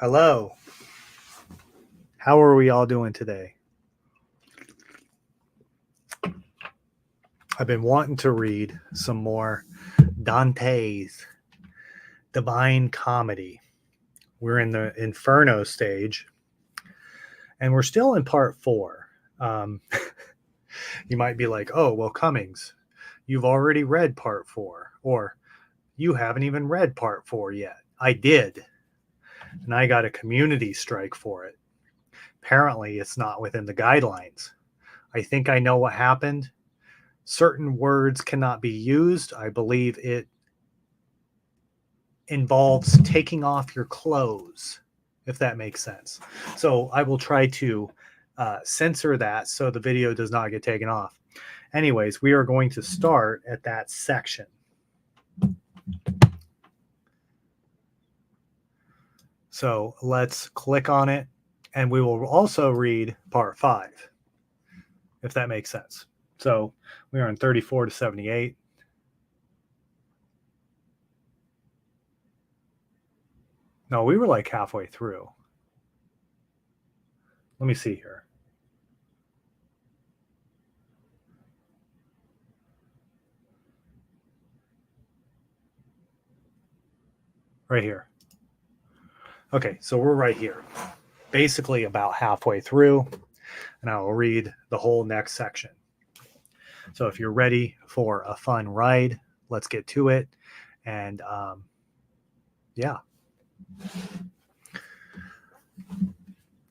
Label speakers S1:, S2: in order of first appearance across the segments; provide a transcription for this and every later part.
S1: Hello. How are we all doing today? I've been wanting to read some more Dante's Divine Comedy. We're in the Inferno stage, and we're still in part 4. You might be like, oh, well, Cummings, you've already read part 4, or you haven't even read part 4 yet. I did, and I got a community strike for it. Apparently, it's not within the guidelines. I think I know what happened. Certain words cannot be used. I believe it involves taking off your clothes, if that makes sense. So I will try to censor that so the video does not get taken off. Anyways, we are going to start at that section. So let's click on it, and we will also read part 5, if that makes sense. So we are on 34 to 78. No, we were like halfway through. Let me see here. Right here. Okay, so we're right here. Basically about halfway through, and I will read the whole next section. So if you're ready for a fun ride, let's get to it. And yeah.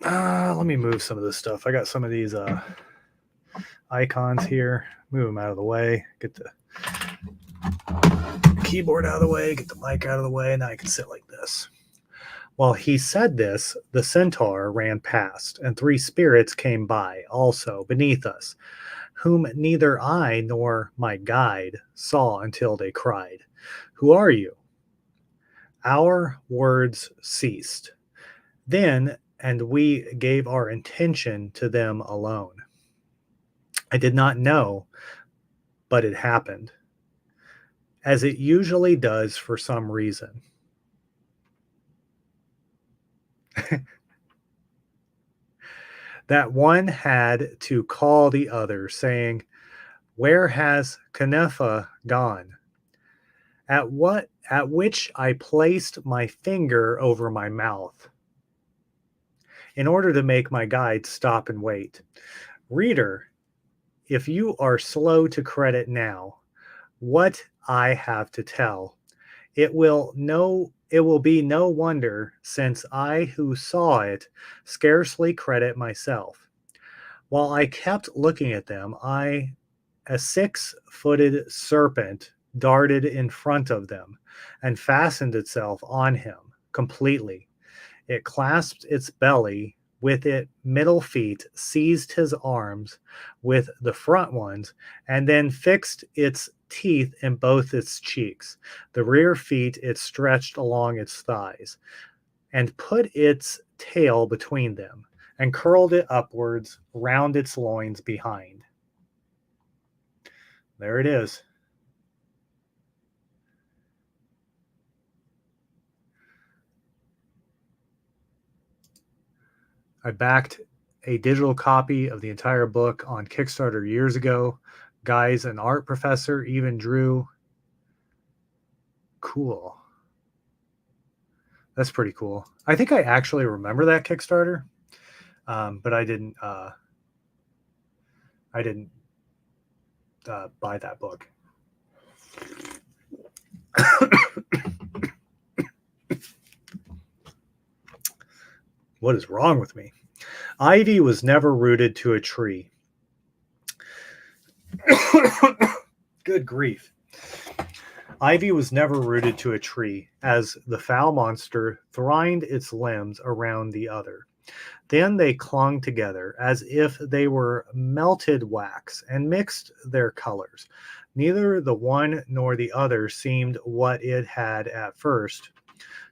S1: Let me move some of this stuff. I got some of these icons here. Move them out of the way. Get the keyboard out of the way. Get the mic out of the way. And now I can sit like this. While he said this, the centaur ran past, and 3 spirits came by also beneath us, whom neither I nor my guide saw until they cried, "Who are you?" Our words ceased. Then, and we gave our intention to them alone. I did not know, but it happened, as it usually does for some reason. That one had to call the other, saying, "Where has Canefa gone?" At which I placed my finger over my mouth in order to make my guide stop and wait. Reader, if you are slow to credit now what I have to tell, it will be no wonder, since I who saw it scarcely credit myself. While I kept looking at them, a 6-footed serpent darted in front of them and fastened itself on him completely. It clasped its belly with its middle feet, seized his arms with the front ones, and then fixed its teeth in both its cheeks. The rear feet it stretched along its thighs, and put its tail between them, and curled it upwards round its loins behind. There it is. I backed a digital copy of the entire book on Kickstarter years ago. Guy's an art professor, even drew. Cool. That's pretty cool. I think I actually remember that Kickstarter, but I didn't buy that book. What is wrong with me? Ivy was never rooted to a tree. Good grief. Ivy was never rooted to a tree, as the foul monster twined its limbs around the other. Then they clung together as if they were melted wax and mixed their colors. Neither the one nor the other seemed what it had at first.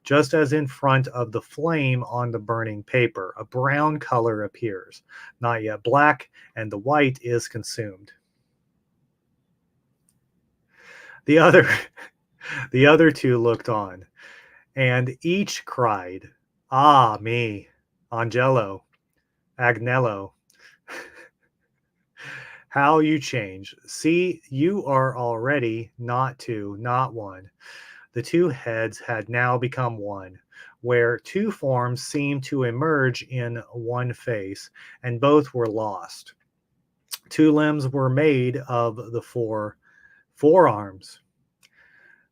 S1: Just as in front of the flame on the burning paper, a brown color appears, not yet black, and the white is consumed. The other two looked on, and each cried, Ah, me, Angelo, Agnello, how you change. See, you are already not two, not one. The two heads had now become one, where two forms seemed to emerge in one face, and both were lost. Two limbs were made of the forearms.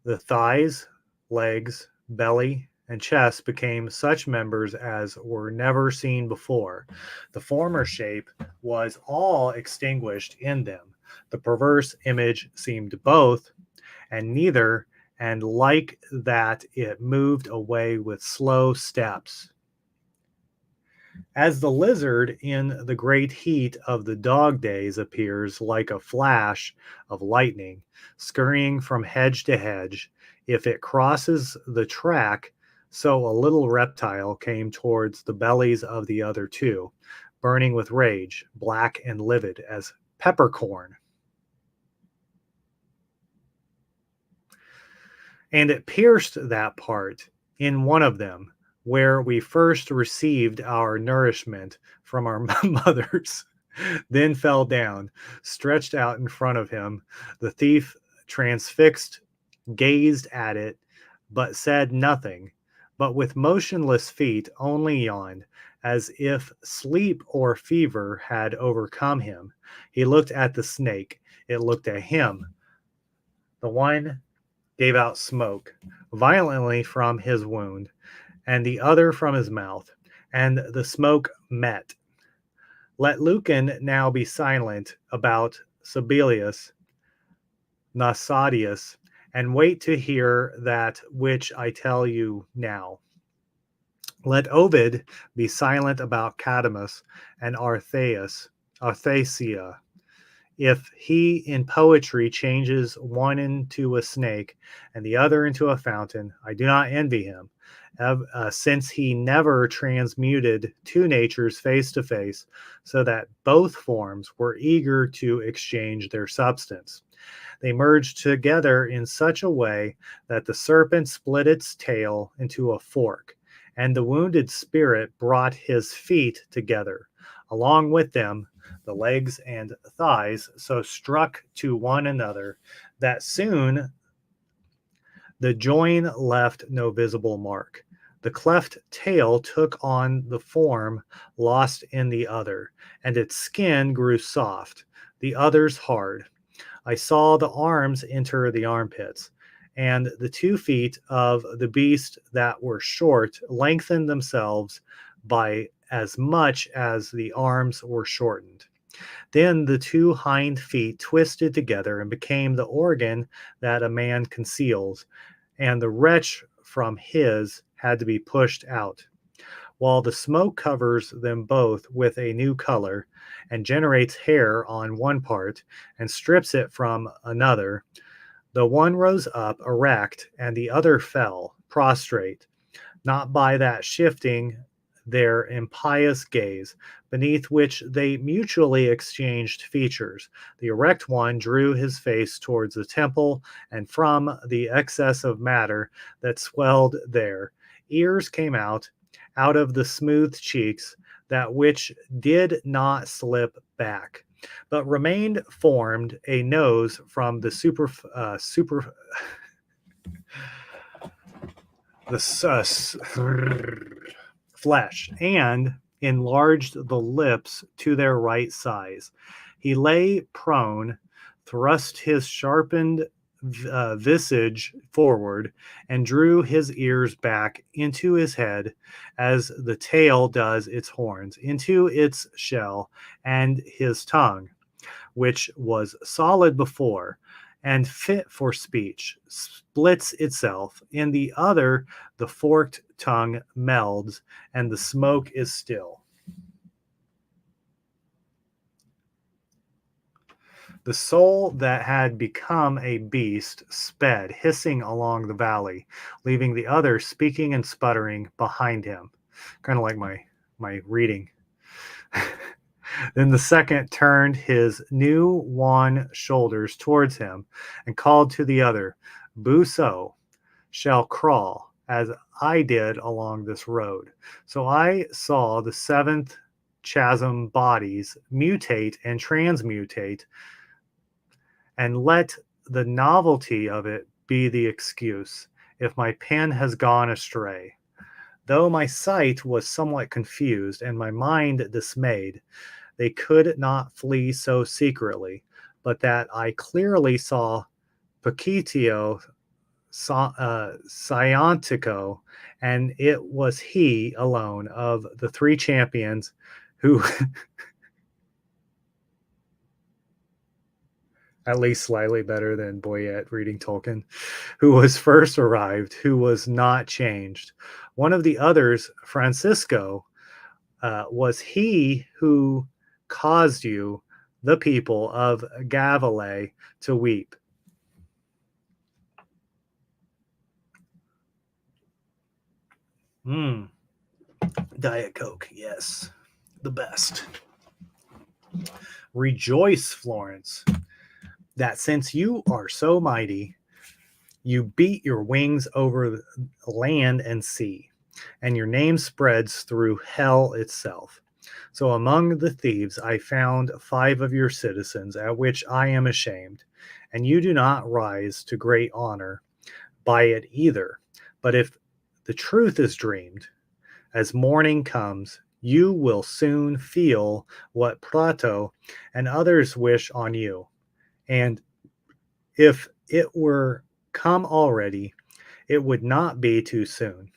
S1: The thighs, legs, belly, and chest became such members as were never seen before. The former shape was all extinguished in them. The perverse image seemed both and neither, and like that it moved away with slow steps. As the lizard in the great heat of the dog days appears like a flash of lightning, scurrying from hedge to hedge, if it crosses the track, so a little reptile came towards the bellies of the other two, burning with rage, black and livid as peppercorn. And it pierced that part in one of them where we first received our nourishment from our mothers, then fell down, stretched out in front of him. The thief, transfixed, gazed at it, but said nothing, but with motionless feet only yawned, as if sleep or fever had overcome him. He looked at the snake, it looked at him. The one gave out smoke violently from his wound, and the other from his mouth, and the smoke met. Let Lucan now be silent about Sibelius Nasadius, and wait to hear that which I tell you now. Let Ovid be silent about Cadamus and Arthasia. If he in poetry changes one into a snake and the other into a fountain, I do not envy him, since he never transmuted two natures face to face, so that both forms were eager to exchange their substance. They merged together in such a way that the serpent split its tail into a fork, and the wounded spirit brought his feet together. Along with them, the legs and thighs so struck to one another that soon the join left no visible mark. The cleft tail took on the form lost in the other, and its skin grew soft, the other's hard. I saw the arms enter the armpits, and the 2 feet of the beast that were short lengthened themselves by as much as the arms were shortened. Then the 2 hind feet twisted together and became the organ that a man conceals, and the wretch from his had to be pushed out, while the smoke covers them both with a new color and generates hair on one part and strips it from another. The one rose up erect and the other fell prostrate, not by that shifting their impious gaze, beneath which they mutually exchanged features. The erect one drew his face towards the temple, and from the excess of matter that swelled there, ears came out of the smooth cheeks, that which did not slip back, but remained formed a nose from the flesh, and enlarged the lips to their right size. He lay prone, thrust his sharpened visage forward, and drew his ears back into his head as the tail does its horns, into its shell, and his tongue, which was solid before and fit for speech, splits itself. In the other, the forked tongue melds, and the smoke is still. The soul that had become a beast sped, hissing along the valley, leaving the other speaking and sputtering behind him. Kind of like my reading. Then the second turned his new wan shoulders towards him and called to the other, Buso shall crawl, as I did along this road. So I saw the seventh chasm bodies mutate and transmutate, and let the novelty of it be the excuse if my pen has gone astray. Though my sight was somewhat confused and my mind dismayed, they could not flee so secretly, but that I clearly saw Pacitio Scientico, and it was he alone of the three champions who, at least slightly better than Boyette reading Tolkien, who was first arrived, who was not changed. One of the others, Francisco, was he who caused you, the people of Gavile, to weep. Mm, Diet Coke, yes, the best. Rejoice, Florence, that since you are so mighty, you beat your wings over land and sea, and your name spreads through hell itself. So among the thieves I found 5 of your citizens, at which I am ashamed, and you do not rise to great honor by it either. But if the truth is dreamed, as morning comes, you will soon feel what Prato and others wish on you. And if it were come already, it would not be too soon.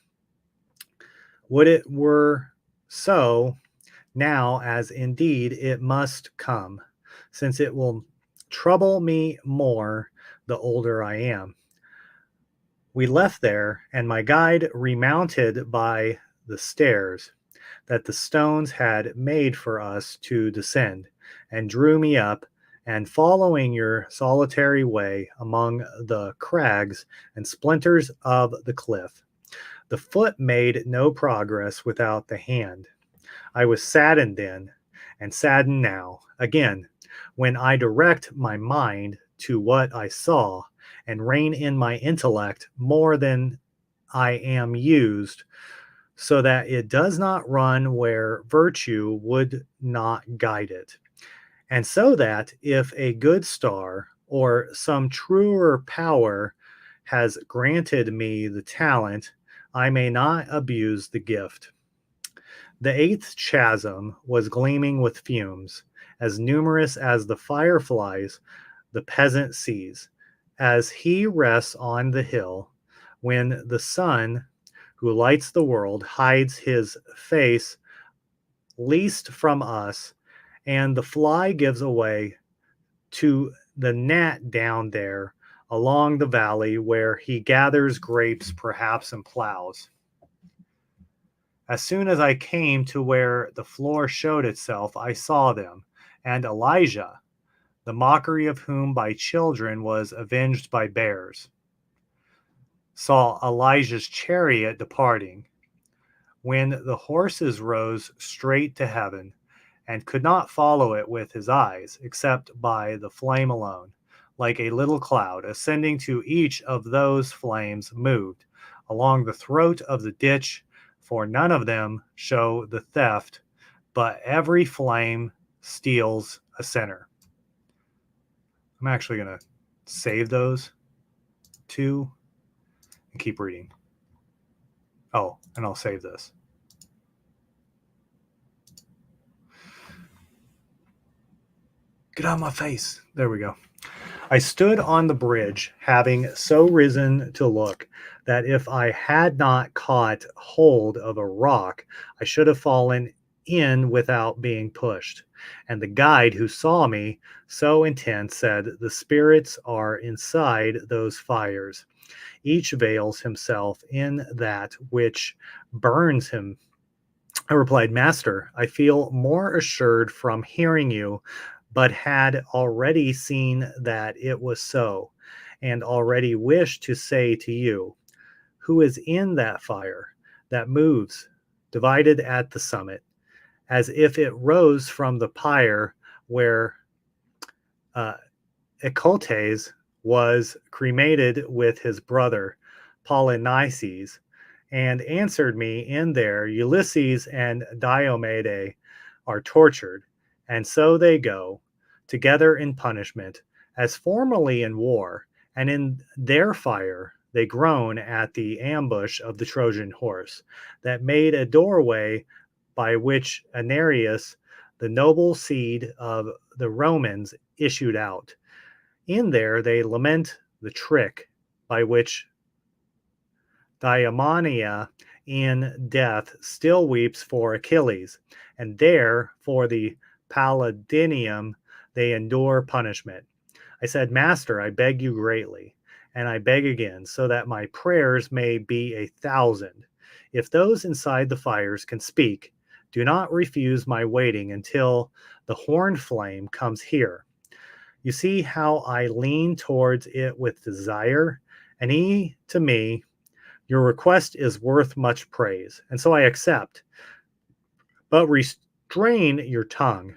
S1: Would it were so now, as indeed it must come, since it will trouble me more the older I am. We left there, and my guide remounted by the stairs that the stones had made for us to descend, and drew me up, and following your solitary way among the crags and splinters of the cliff, the foot made no progress without the hand. I was saddened then, and saddened now, again, when I direct my mind to what I saw, and rein in my intellect more than I am used, so that it does not run where virtue would not guide it. And so that if a good star or some truer power has granted me the talent, I may not abuse the gift. The eighth chasm was gleaming with fumes, as numerous as the fireflies the peasant sees, as he rests on the hill, when the sun, who lights the world, hides his face least from us, and the fly gives away to the gnat down there along the valley where he gathers grapes perhaps and plows. As soon as I came to where the floor showed itself, I saw them, and Elijah, the mockery of whom by children was avenged by bears, saw Elijah's chariot departing, when the horses rose straight to heaven, and could not follow it with his eyes, except by the flame alone, like a little cloud, ascending to each of those flames moved along the throat of the ditch, for none of them show the theft, but every flame steals a sinner. I'm actually going to save those two and keep reading. Oh, and I'll save this. Get out of my face. There we go. I stood on the bridge, having so risen to look that if I had not caught hold of a rock, I should have fallen in without being pushed. And the guide who saw me so intent said, the spirits are inside those fires. Each veils himself in that which burns him. I replied, Master, I feel more assured from hearing you, but had already seen that it was so, and already wished to say to you, who is in that fire that moves, divided at the summit, as if it rose from the pyre where uh, Ecotes was cremated with his brother Polynices, and answered me, in there Ulysses and Diomede are tortured, and so they go together in punishment, as formerly in war, and in their fire they groan at the ambush of the Trojan horse, that made a doorway by which Anarius, the noble seed of the Romans, issued out. In there they lament the trick by which Diomania in death still weeps for Achilles, and there for the Palladinium they endure punishment. I said, Master, I beg you greatly, and I beg again, so that my prayers may be 1,000. If those inside the fires can speak, do not refuse my waiting until the horn flame comes here. You see how I lean towards it with desire, and he to me, your request is worth much praise, and so I accept. But restrain your tongue.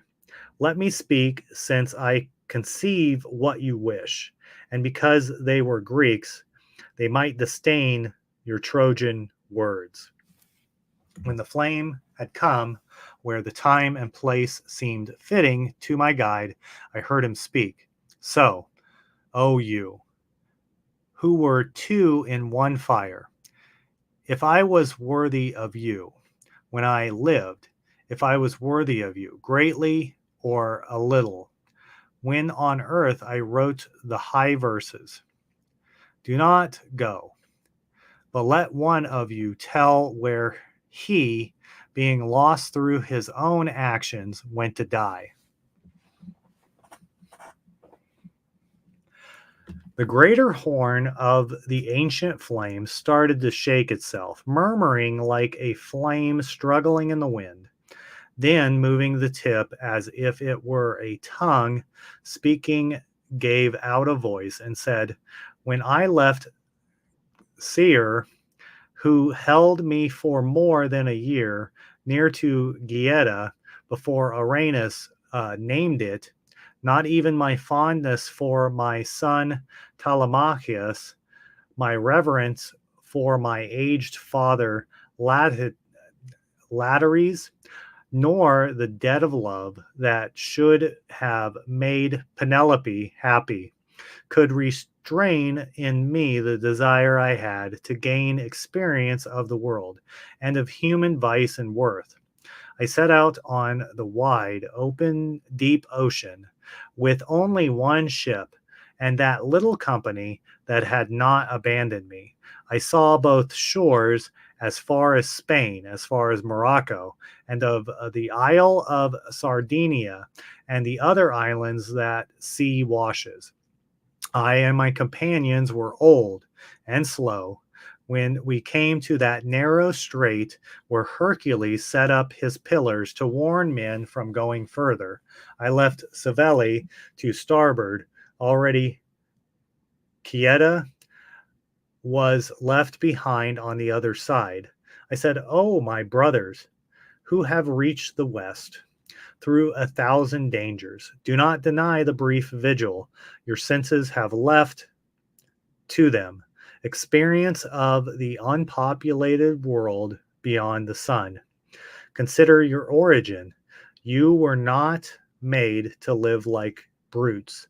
S1: Let me speak, since I conceive what you wish. And because they were Greeks, they might disdain your Trojan words. When the flame had come where the time and place seemed fitting to my guide, I heard him speak. So, O you, who were two in one fire, if I was worthy of you when I lived, if I was worthy of you greatly or a little, when on earth I wrote the high verses, do not go, but let one of you tell where he, being lost through his own actions, went to die. The greater horn of the ancient flame started to shake itself, murmuring like a flame struggling in the wind. Then, moving the tip as if it were a tongue speaking, gave out a voice and said, when I left Seir, who held me for more than a year, near to Gaeta, before Uranus named it, not even my fondness for my son Telemachus, my reverence for my aged father Lateres, nor the debt of love that should have made Penelope happy, could restrain in me the desire I had to gain experience of the world and of human vice and worth. I set out on the wide, open, deep ocean with only one ship and that little company that had not abandoned me. I saw both shores as far as Spain, as far as Morocco, and of the Isle of Sardinia and the other islands that sea washes. I and my companions were old and slow when we came to that narrow strait where Hercules set up his pillars to warn men from going further. I left Savelli to starboard. Already Quieta was left behind on the other side. I said, oh, my brothers, who have reached the west through 1,000 dangers, do not deny the brief vigil your senses have left to them, experience of the unpopulated world beyond the sun. Consider your origin. You were not made to live like brutes,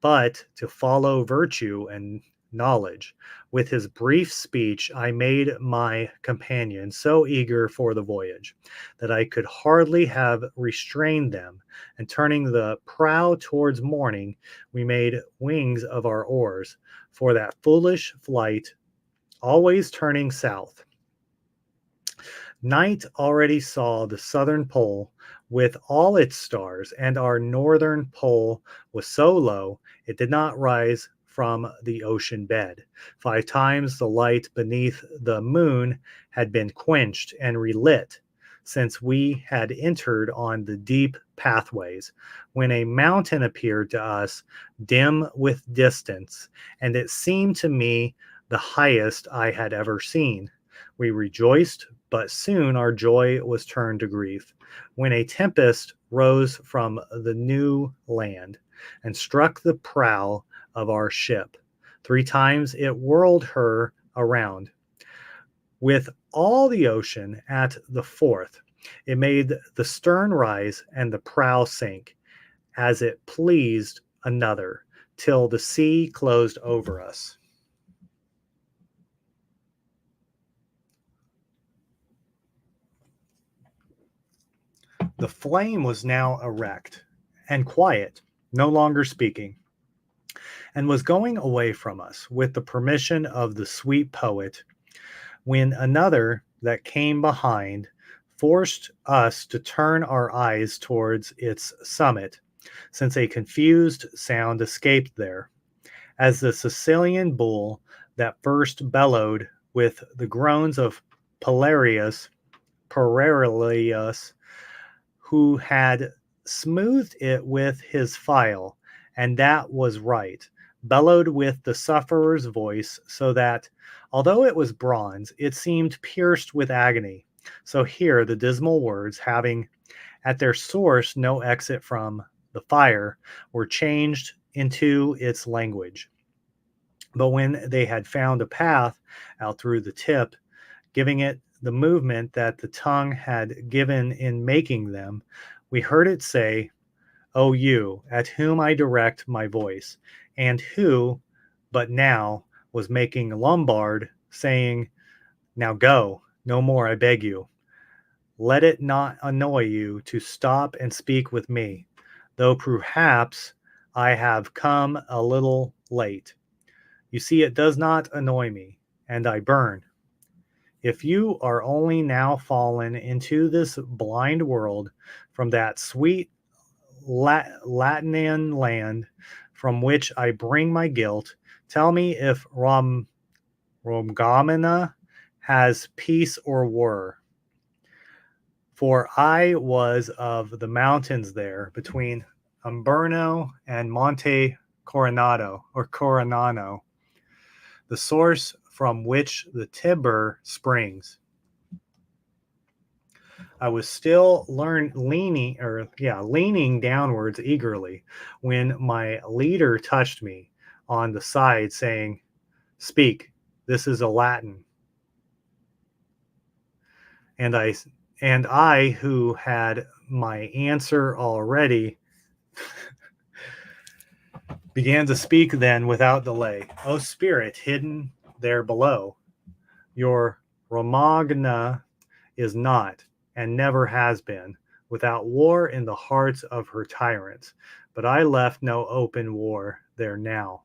S1: but to follow virtue and knowledge. With his brief speech, I made my companion so eager for the voyage that I could hardly have restrained them, and turning the prow towards morning, we made wings of our oars for that foolish flight, always turning south. Night already saw the southern pole with all its stars, and our northern pole was so low it did not rise from the ocean bed. 5 times the light beneath the moon had been quenched and relit since we had entered on the deep pathways, when a mountain appeared to us, dim with distance, and it seemed to me the highest I had ever seen. We rejoiced, but soon our joy was turned to grief, when a tempest rose from the new land and struck the prow of our ship. 3 times it whirled her around. with all the ocean at the fourth. It made the stern rise and the prow sink, as it pleased another, till the sea closed over us. The flame was now erect and quiet, no longer speaking, and was going away from us with the permission of the sweet poet, when another that came behind forced us to turn our eyes towards its summit, since a confused sound escaped there, as the Sicilian bull that first bellowed with the groans of Pararius, who had smoothed it with his file, and that was right, bellowed with the sufferer's voice, so that, although it was bronze, it seemed pierced with agony. So here the dismal words, having at their source no exit from the fire, were changed into its language. But when they had found a path out through the tip, giving it the movement that the tongue had given in making them, we heard it say, O you, at whom I direct my voice, and who but now was making Lombard, saying, Now go, no more, I beg you. Let it not annoy you to stop and speak with me, though perhaps I have come a little late. You see, it does not annoy me, and I burn. If you are only now fallen into this blind world from that sweet Latinian land from which I bring my guilt, tell me if Romgamina has peace or war. For I was of the mountains there between Umberno and Monte Coronano, the source from which the Tiber springs. I was still leaning downwards eagerly when my leader touched me on the side, saying, "Speak. This is a Latin." And I who had my answer already began to speak then without delay. O spirit hidden there below, your Romagna is not, and never has been, without war in the hearts of her tyrants. But I left no open war there now.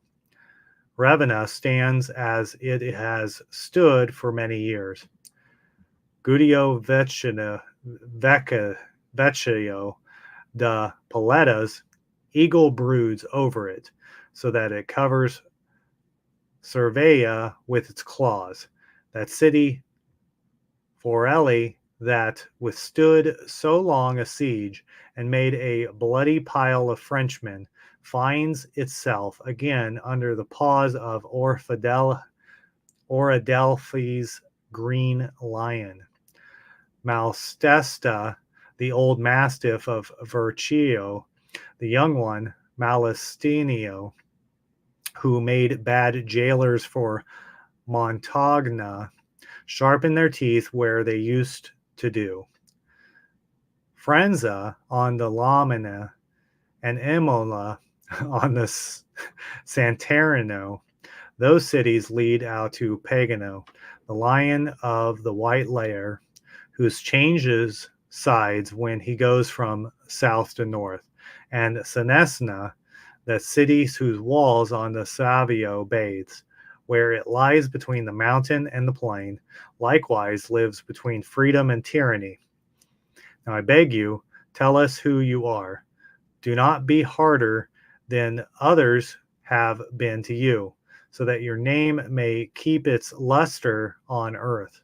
S1: Ravenna stands as it has stood for many years. Gudio Vecchio de Paletta's eagle broods over it, so that it covers Cervea with its claws. That city, Forelli, that withstood so long a siege and made a bloody pile of Frenchmen, finds itself again under the paws of Oradelphi's green lion. Malstesta, the old mastiff of Vercio, the young one, Malestinio, who made bad jailers for Montagna, sharpen their teeth where they used to do. Frenza on the Lamina and Imola on the Santerino, those cities lead out to Pagano, the lion of the white layer, whose changes sides when he goes from south to north, and Senesna, the city whose walls on the Savio bathes, where it lies between the mountain and the plain, likewise lives between freedom and tyranny. Now I beg you, tell us who you are. Do not be harder than others have been to you, so that your name may keep its luster on earth.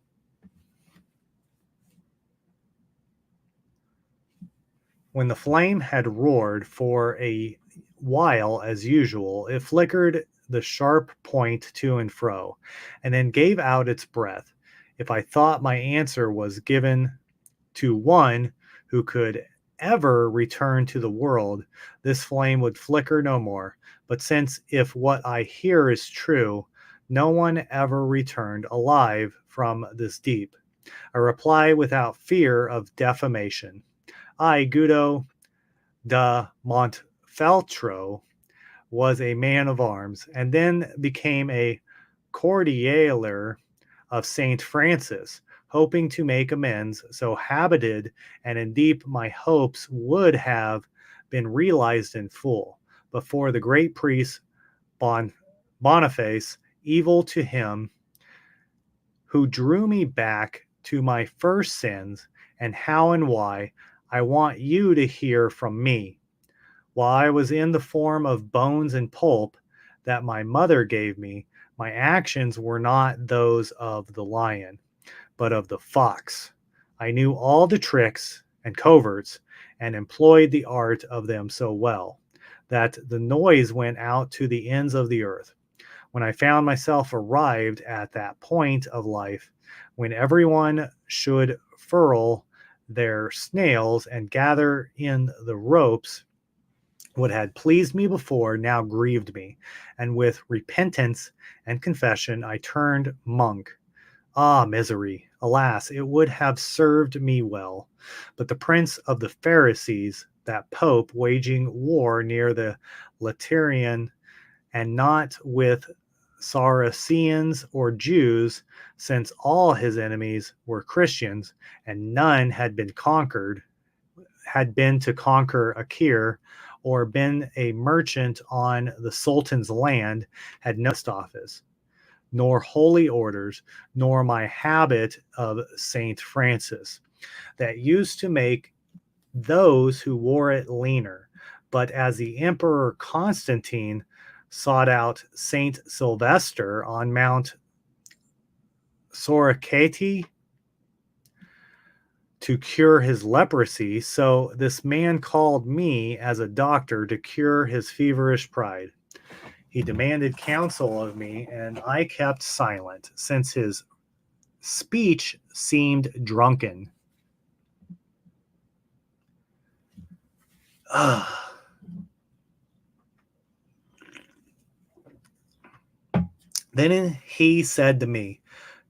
S1: When the flame had roared for a while as usual, it flickered the sharp point to and fro, and then gave out its breath. If I thought my answer was given to one who could ever return to the world, this flame would flicker no more. But since if what I hear is true, No one ever returned alive from this deep. A reply without fear of defamation. I, Guido da Montfeltro, was a man of arms, and then became a courtier of St. Francis, hoping to make amends, so habited and in deep my hopes would have been realized in full, before the great priest bon, Boniface, evil to him, who drew me back to my first sins, and how and why, I want you to hear from me. While I was in the form of bones and pulp that my mother gave me, my actions were not those of the lion, but of the fox. I knew all the tricks and coverts, and employed the art of them so well, that the noise went out to the ends of the earth. When I found myself arrived at that point of life when everyone should furl their snails and gather in the ropes, what had pleased me before now grieved me, and with repentance and confession I turned monk. Ah, misery! Alas, it would have served me well. But the prince of the Pharisees, that pope waging war near the Lateran, and not with Saracens or Jews, since all his enemies were Christians, and none had been to conquer Akir, or been a merchant on the Sultan's land, had no post office, nor holy orders, nor my habit of Saint Francis, that used to make those who wore it leaner. But as the Emperor Constantine sought out Saint Sylvester on Mount Soracate to cure his leprosy, so this man called me as a doctor to cure his feverish pride. He demanded counsel of me, and I kept silent, since his speech seemed drunken. Then he said to me,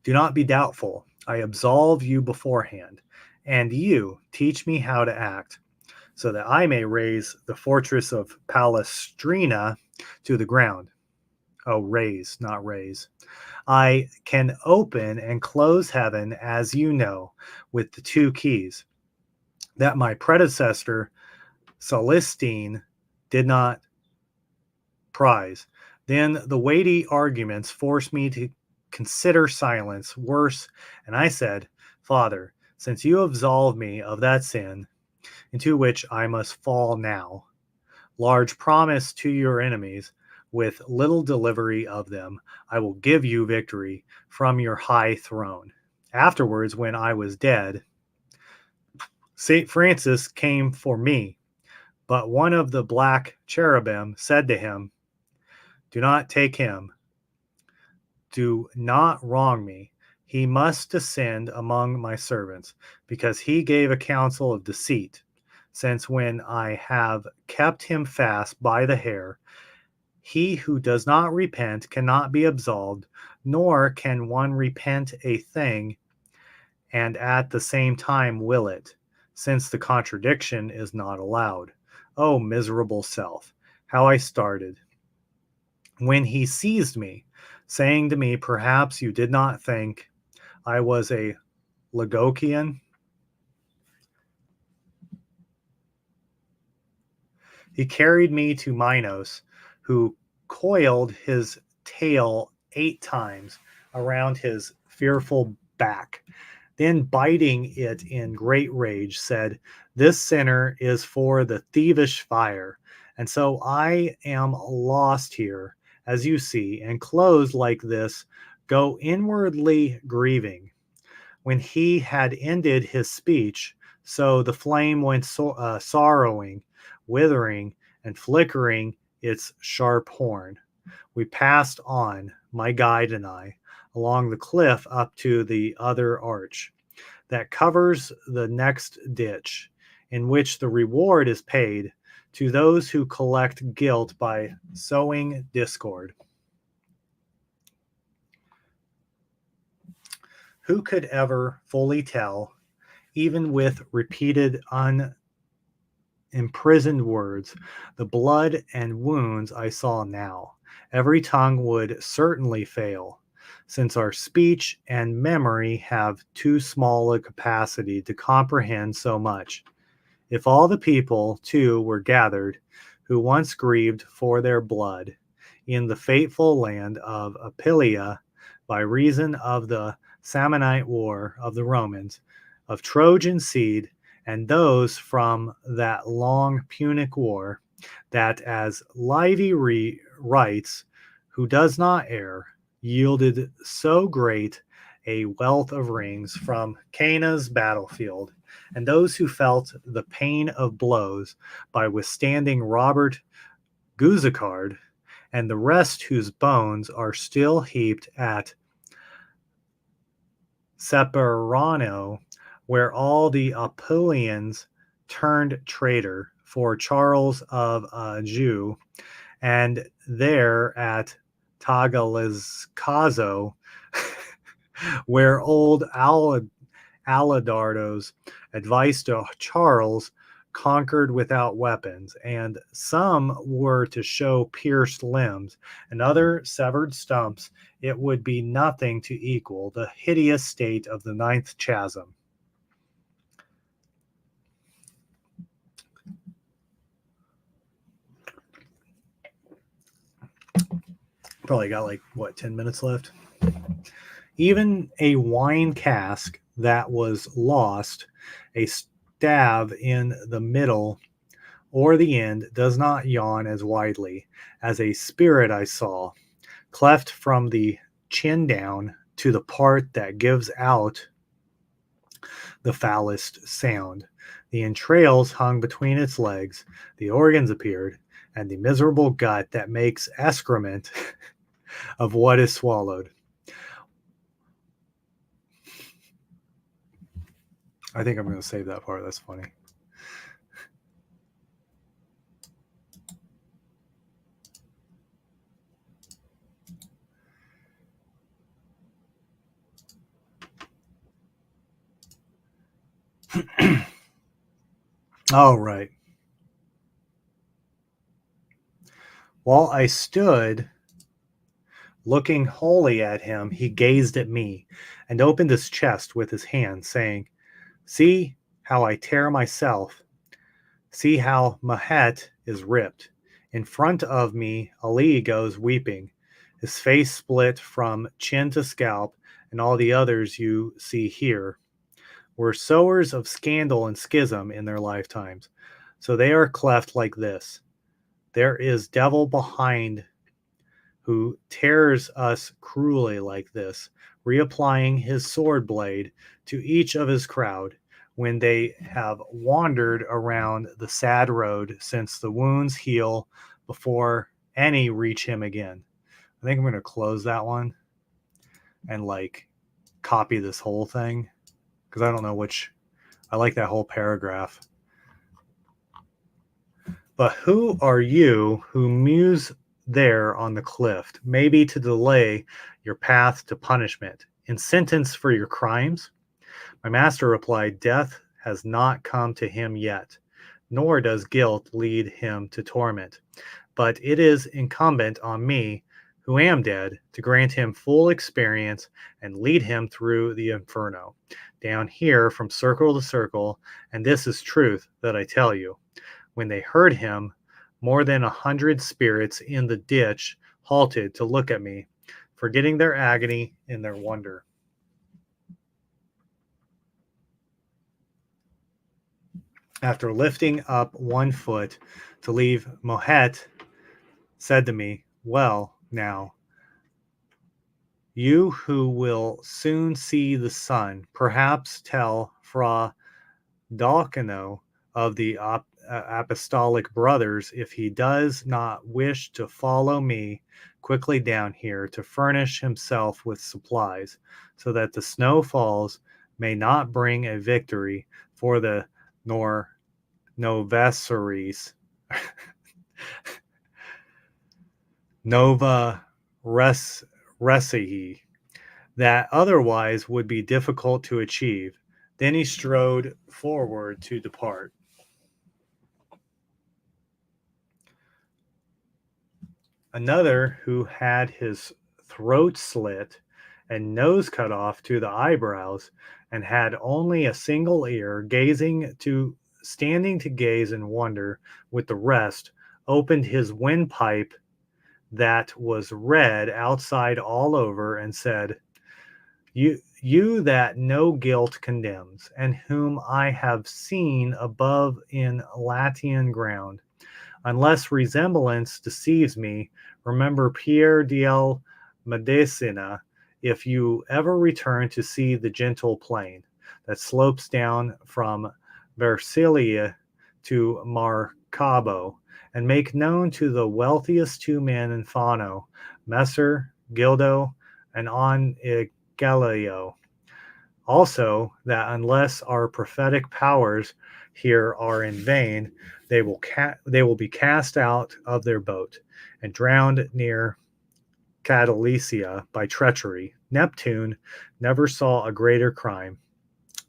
S1: do not be doubtful. I absolve you beforehand. And you teach me how to act, so that I may raise the fortress of Palestrina to the ground. Oh, raise, not raise. I can open and close heaven, as you know, with the two keys that my predecessor, Celestine, did not prize. Then the weighty arguments forced me to consider silence worse, and I said, Father, since you absolve me of that sin into which I must fall now, large promise to your enemies, with little delivery of them, I will give you victory from your high throne. Afterwards, when I was dead, St. Francis came for me, but one of the black cherubim said to him, do not take him. Do not wrong me. He must descend among my servants, because he gave a counsel of deceit. Since when I have kept him fast by the hair, he who does not repent cannot be absolved, nor can one repent a thing and at the same time will it, since the contradiction is not allowed. O miserable self, how I started when he seized me, saying to me, perhaps you did not think I was a Logocian. He carried me to Minos, who coiled his tail 8 times around his fearful back. Then, biting it in great rage, said, this sinner is for the thievish fire. And so I am lost here, as you see, and clothes like this go inwardly grieving. When he had ended his speech, so the flame went sorrowing, withering, and flickering its sharp horn. We passed on, my guide and I, along the cliff up to the other arch that covers the next ditch, in which the reward is paid to those who collect guilt by sowing discord. Who could ever fully tell, even with repeated unimprisoned words, the blood and wounds I saw now? Every tongue would certainly fail, since our speech and memory have too small a capacity to comprehend so much. If all the people, too, were gathered, who once grieved for their blood, in the fateful land of Apilia, by reason of the Samnite war of the Romans, of Trojan seed, and those from that long Punic war, that, as Livy writes, who does not err, yielded so great a wealth of rings from Cana's battlefield, and those who felt the pain of blows by withstanding Robert Guiscard, and the rest whose bones are still heaped at Separano, where all the Apulians turned traitor for Charles of Anjou, and there at Tagalescazo, where old Aladordo's advice to Charles conquered without weapons, and some were to show pierced limbs, and other severed stumps, it would be nothing to equal the hideous state of the ninth chasm. Probably got like, what, 10 minutes left? Even a wine cask that was lost, a stab in the middle or the end, does not yawn as widely as a spirit I saw, cleft from the chin down to the part that gives out the foulest sound. The entrails hung between its legs, the organs appeared, and the miserable gut that makes excrement of what is swallowed. I think I'm going to save that part. That's funny. All right. While I stood looking wholly at him, he gazed at me and opened his chest with his hand, saying, "See how I tear myself. See how Mahet is ripped. In front of me, Ali goes weeping, his face split from chin to scalp, and all the others you see here were sowers of scandal and schism in their lifetimes. So they are cleft like this. There is devil behind who tears us cruelly like this, reapplying his sword blade to each of his crowd when they have wandered around the sad road since the wounds heal before any reach him again." I think I'm going to close that one and like copy this whole thing because I don't know which. I like that whole paragraph. But who are you who muse there on the cliff, maybe to delay your path to punishment, in sentence for your crimes? My master replied, "Death has not come to him yet, nor does guilt lead him to torment. But it is incumbent on me, who am dead, to grant him full experience and lead him through the Inferno, down here from circle to circle. And this is truth that I tell you." When they heard him, more than 100 spirits in the ditch halted to look at me, forgetting their agony in their wonder. After lifting up one foot to leave, Mohet said to me, "Well, now, you who will soon see the sun, perhaps tell Fra Dalcano of the apostolic brothers if he does not wish to follow me quickly down here to furnish himself with supplies, so that the snowfalls may not bring a victory for the Novaceres, Nova Resihi, that otherwise would be difficult to achieve. Then he strode forward to depart. Another, who had his throat slit and nose cut off to the eyebrows, and had only a single ear, standing to gaze in wonder with the rest, opened his windpipe that was red outside all over, and said, you that no guilt condemns, and whom I have seen above in Latian ground, unless resemblance deceives me, remember Pierre del Medicina if you ever return to see the gentle plain that slopes down from Versilia to Marcabo, and make known to the wealthiest two men in Fano, Messer Gildo and On Galileo. Also, that unless our prophetic powers here are in vain, they will be cast out of their boat and drowned near Catalicia by treachery. Neptune never saw a greater crime.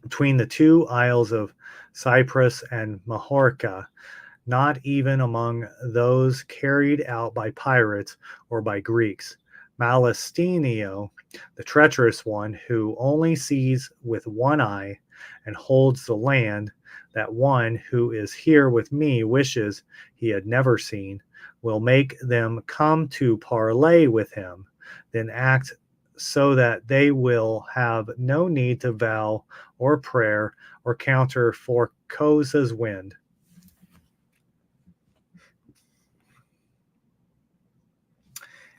S1: Between the two isles of Cyprus and Majorca, not even among those carried out by pirates or by Greeks. Malestinio, the treacherous one, who only sees with one eye and holds the land, that one who is here with me wishes he had never seen, will make them come to parley with him, then act so that they will have no need to vow or prayer or counter for Kosa's wind.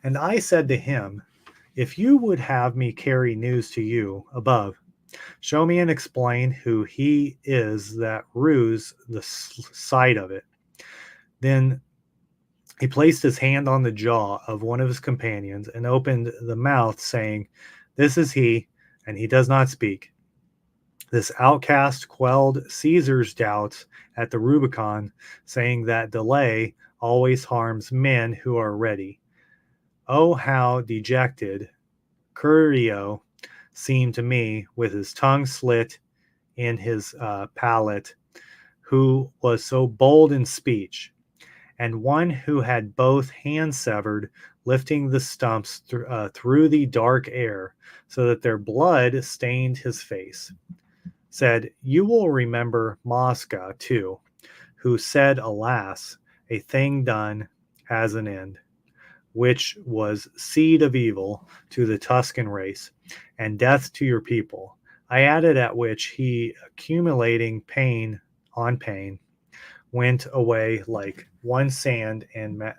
S1: And I said to him, if you would have me carry news to you above, show me and explain who he is that rues the sight of it. Then he placed his hand on the jaw of one of his companions and opened the mouth, saying, this is he, and he does not speak. This outcast quelled Caesar's doubts at the Rubicon, saying that delay always harms men who are ready. Oh, how dejected Curio seemed to me, with his tongue slit in his palate, who was so bold in speech, and one who had both hands severed, lifting the stumps through the dark air, so that their blood stained his face, said, you will remember Mosca too, who said, alas, a thing done has an end, which was seed of evil to the Tuscan race, and death to your people. I added, at which he, accumulating pain on pain, went away like one sad and mad.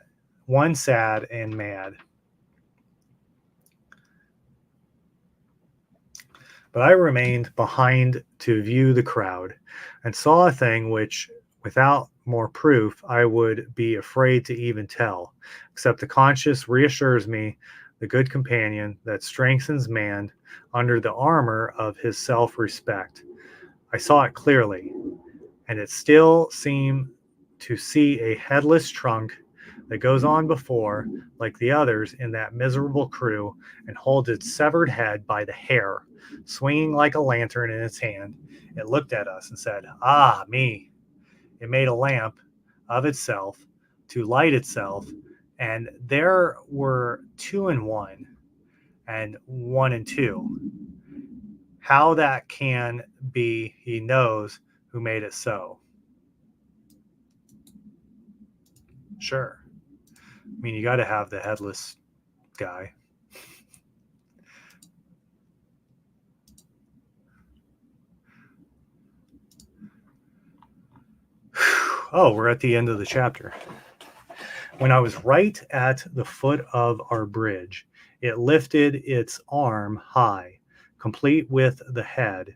S1: But I remained behind to view the crowd, and saw a thing which, without more proof, I would be afraid to even tell, except the conscience reassures me, the good companion that strengthens man under the armor of his self-respect. I saw it clearly, and it still seemed to see a headless trunk that goes on before, like the others in that miserable crew, and holds its severed head by the hair, swinging like a lantern in its hand. It looked at us and said, ah, me. It made a lamp of itself to light itself, and there were two in one, and one in two. How that can be, he knows who made it so. Sure. I mean, you got to have the headless guy. Oh, we're at the end of the chapter. When I was right at the foot of our bridge, it lifted its arm high, complete with the head,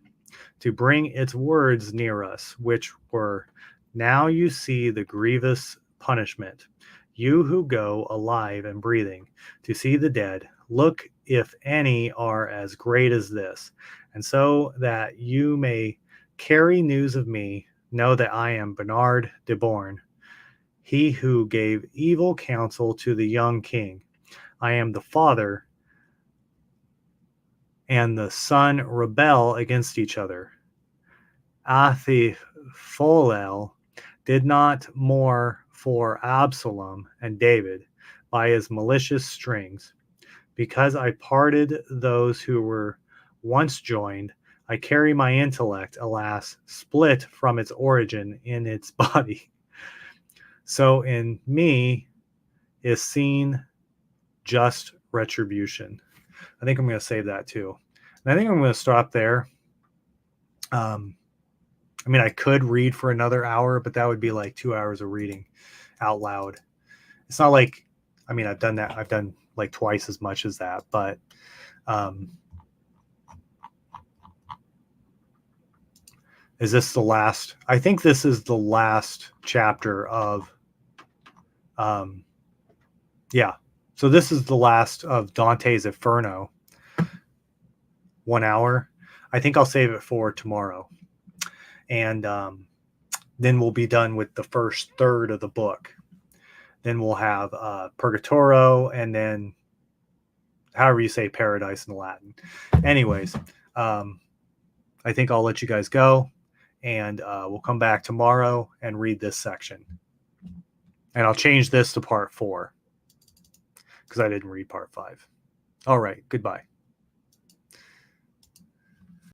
S1: to bring its words near us, which were, now you see the grievous punishment. You who go alive and breathing to see the dead, look if any are as great as this. And so that you may carry news of me, know that I am Bernard de Born, he who gave evil counsel to the young king. I am the father and the sun rebel against each other. Ahithophel did not more for Absalom and David by his malicious strings. Because I parted those who were once joined, I carry my intellect, alas, split from its origin in its body. So in me is seen just retribution. I think I'm going to save that too. And I think I'm going to stop there. I mean, I could read for another hour, but that would be like 2 hours of reading out loud. It's not like, I mean, I've done that. I've done like twice as much as that, but is this the last? I think this is the last chapter of, yeah. So this is the last of Dante's Inferno. 1 hour. I think I'll save it for tomorrow. And then we'll be done with the first third of the book. Then we'll have Purgatoro, and then however you say paradise in Latin. Anyways, I think I'll let you guys go, and we'll come back tomorrow and read this section. And I'll change this to part 4 because I didn't read part 5. All right, goodbye.